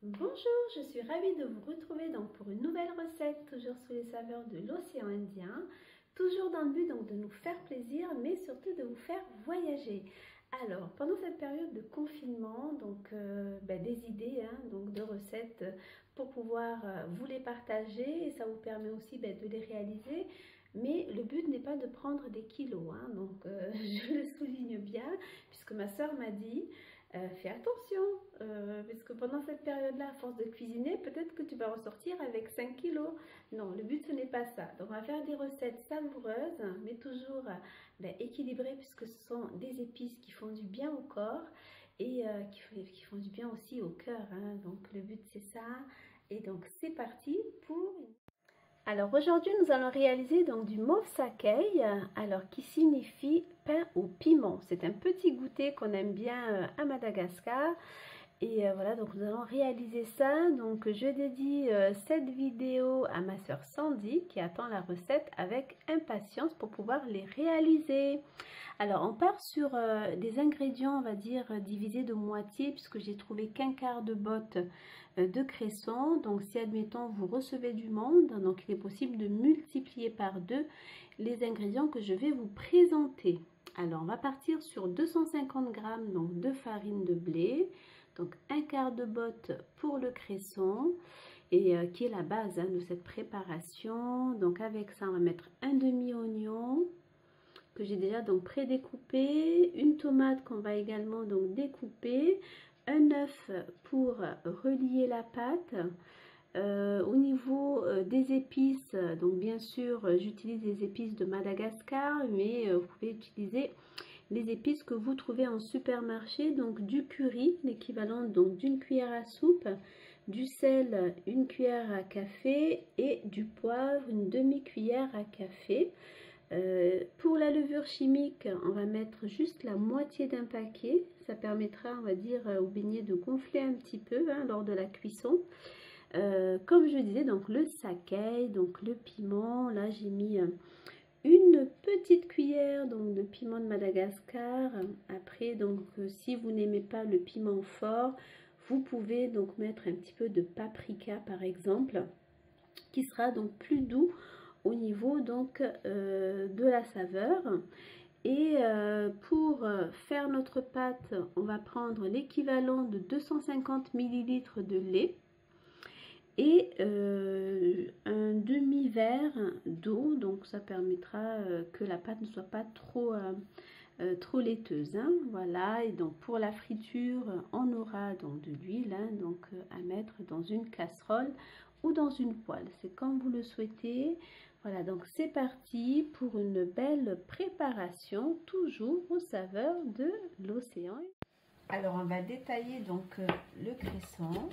Bonjour, je suis ravie de vous retrouver pour une nouvelle recette, toujours sous les saveurs de l'océan Indien, toujours dans le but de nous faire plaisir, mais surtout de vous faire voyager. Alors, pendant cette période de confinement, des idées, de recettes pour pouvoir vous les partager, et ça vous permet aussi de les réaliser. Mais le but n'est pas de prendre des kilos, je le souligne bien, puisque ma soeur m'a dit fais attention, parce que pendant cette période-là, à force de cuisiner, peut-être que tu vas ressortir avec 5 kilos. Non, le but, ce n'est pas ça. Donc, on va faire des recettes savoureuses, mais toujours équilibrées, puisque ce sont des épices qui font du bien au corps et qui font du bien aussi au cœur. Donc, le but, c'est ça. Et donc, c'est parti pour... Alors aujourd'hui nous allons réaliser donc du mauve sakei, alors qui signifie pain au piment. C'est un petit goûter qu'on aime bien à Madagascar. Et voilà, donc nous allons réaliser ça. Donc je dédie cette vidéo à ma soeur Sandy qui attend la recette avec impatience pour pouvoir les réaliser. Alors on part sur des ingrédients, on va dire, divisés de moitié, puisque j'ai trouvé qu'un quart de botte de cresson. Donc si admettons vous recevez du monde, donc il est possible de multiplier par 2 les ingrédients que je vais vous présenter. Alors on va partir sur 250 g donc, de farine de blé, donc un quart de botte pour le cresson, et qui est la base de cette préparation. Donc avec ça on va mettre un demi-oignon que j'ai déjà donc prédécoupé, une tomate qu'on va également donc découper, un œuf pour relier la pâte. Au niveau des épices, donc bien sûr j'utilise des épices de Madagascar, mais vous pouvez utiliser les épices que vous trouvez en supermarché, donc du curry, l'équivalent donc d'une cuillère à soupe, du sel, une cuillère à café, et du poivre, une demi-cuillère à café. Pour la levure chimique, on va mettre juste la moitié d'un paquet. Ça permettra, on va dire, au beignet de gonfler un petit peu lors de la cuisson. Comme je disais, donc le sakei, donc le piment, là j'ai mis une petite cuillère donc de piment de Madagascar. Après, donc si vous n'aimez pas le piment fort, vous pouvez donc mettre un petit peu de paprika par exemple, qui sera donc plus doux au niveau donc de la saveur. Et pour faire notre pâte, on va prendre l'équivalent de 250 ml de lait et un demi-verre d'eau. Donc ça permettra que la pâte ne soit pas trop laiteuse. Voilà, et donc pour la friture, on aura donc de l'huile donc à mettre dans une casserole ou dans une poêle, c'est comme vous le souhaitez. Voilà, donc c'est parti pour une belle préparation, toujours aux saveurs de l'océan. Alors on va détailler donc le cresson.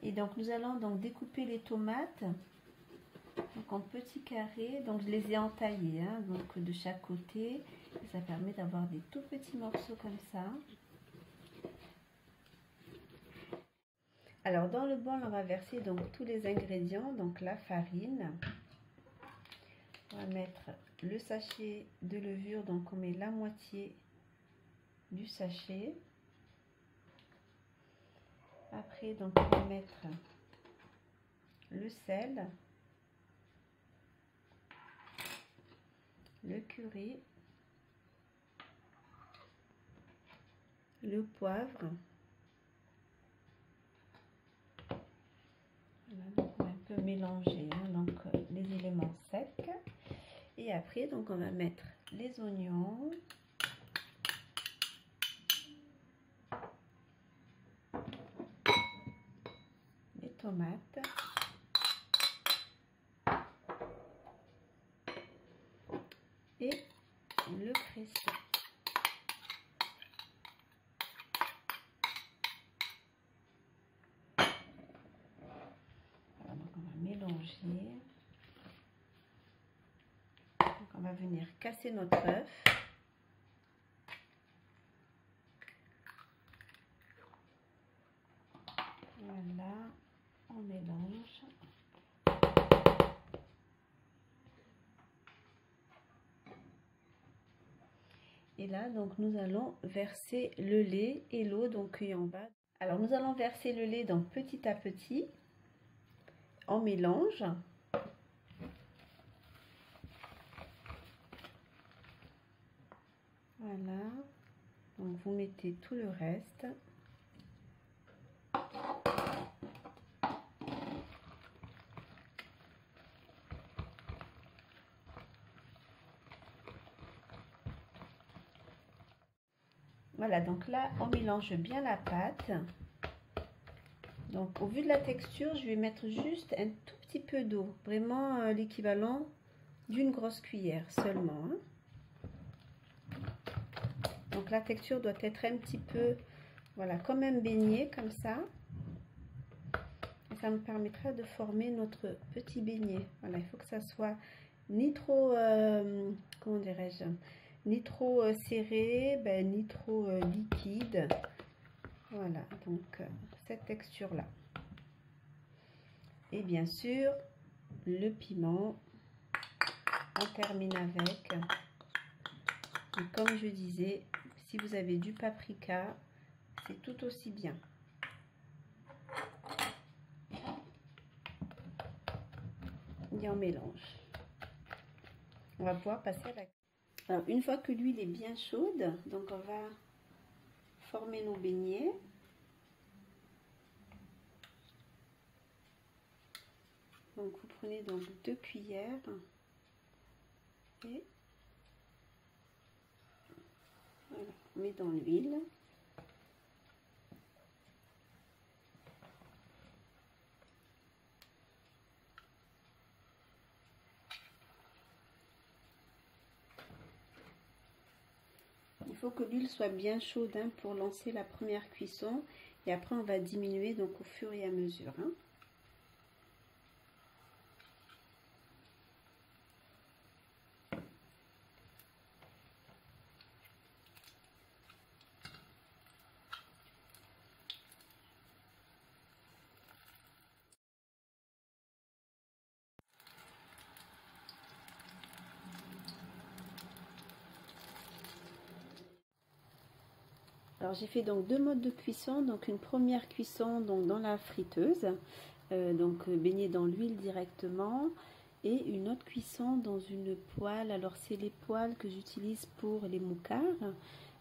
Et donc nous allons donc découper les tomates donc en petits carrés. Donc je les ai entaillés donc de chaque côté. Et ça permet d'avoir des tout petits morceaux comme ça. Alors dans le bol on va verser donc tous les ingrédients. Donc la farine. On va mettre le sachet de levure. Donc on met la moitié du sachet. Après donc on va mettre le sel, le curry, le poivre. Voilà, donc on va un peu mélanger donc les éléments secs. Et après donc on va mettre les oignons, les tomates, et le cresson. Voilà, donc on va mélanger. Donc on va venir casser notre œuf. Voilà, on mélange. là, donc nous allons verser le lait et l'eau donc qui est en bas. Alors nous allons verser le lait donc petit à petit, on mélange. Voilà, donc vous mettez tout le reste. Voilà, donc là, on mélange bien la pâte. Donc, au vu de la texture, je vais mettre juste un tout petit peu d'eau. Vraiment l'équivalent d'une grosse cuillère seulement. Donc, la texture doit être un petit peu, voilà, comme un beignet, comme ça. Et ça me permettra de former notre petit beignet. Voilà, il faut que ça soit ni trop, comment dirais-je, ni trop serré, ni trop liquide. Voilà, donc cette texture là. Et bien sûr, le piment, on termine avec. Et comme je disais, si vous avez du paprika, c'est tout aussi bien. Et on mélange. On va pouvoir passer à la... Alors, une fois que l'huile est bien chaude, donc on va former nos beignets. Donc vous prenez donc 2 cuillères et voilà, on met dans l'huile. Il faut que l'huile soit bien chaude pour lancer la première cuisson et après on va diminuer donc au fur et à mesure. Alors j'ai fait donc 2 modes de cuisson, donc une première cuisson donc dans la friteuse, donc baignée dans l'huile directement, et une autre cuisson dans une poêle. Alors c'est les poêles que j'utilise pour les moukards,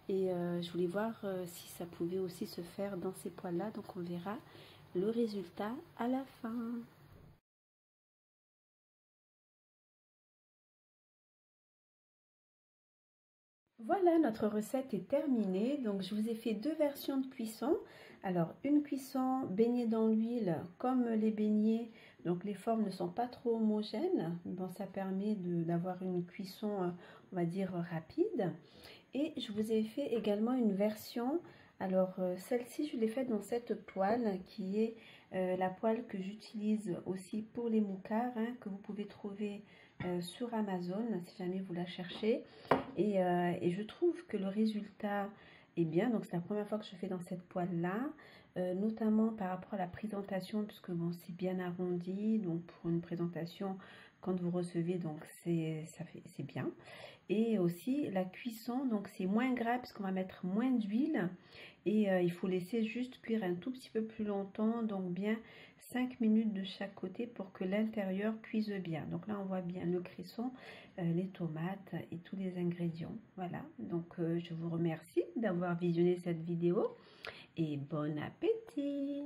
et je voulais voir si ça pouvait aussi se faire dans ces poêles là, donc on verra le résultat à la fin. Voilà, notre recette est terminée. Donc, je vous ai fait 2 versions de cuisson. Alors, une cuisson baignée dans l'huile, comme les beignets. Donc, les formes ne sont pas trop homogènes. Bon, ça permet d'avoir une cuisson, on va dire, rapide. Et je vous ai fait également une version. Alors, celle-ci, je l'ai faite dans cette poêle qui est la poêle que j'utilise aussi pour les moukards, que vous pouvez trouver sur Amazon si jamais vous la cherchez. Et je trouve que le résultat est bien. Donc c'est la première fois que je fais dans cette poêle là, notamment par rapport à la présentation, puisque bon, c'est bien arrondi. Donc pour une présentation, quand vous recevez, donc c'est bien. Et aussi la cuisson, donc c'est moins gras puisqu'on va mettre moins d'huile. Et il faut laisser juste cuire un tout petit peu plus longtemps, donc bien 5 minutes de chaque côté pour que l'intérieur cuise bien. Donc là on voit bien le cresson, les tomates et tous les ingrédients. Voilà, donc je vous remercie d'avoir visionné cette vidéo et bon appétit!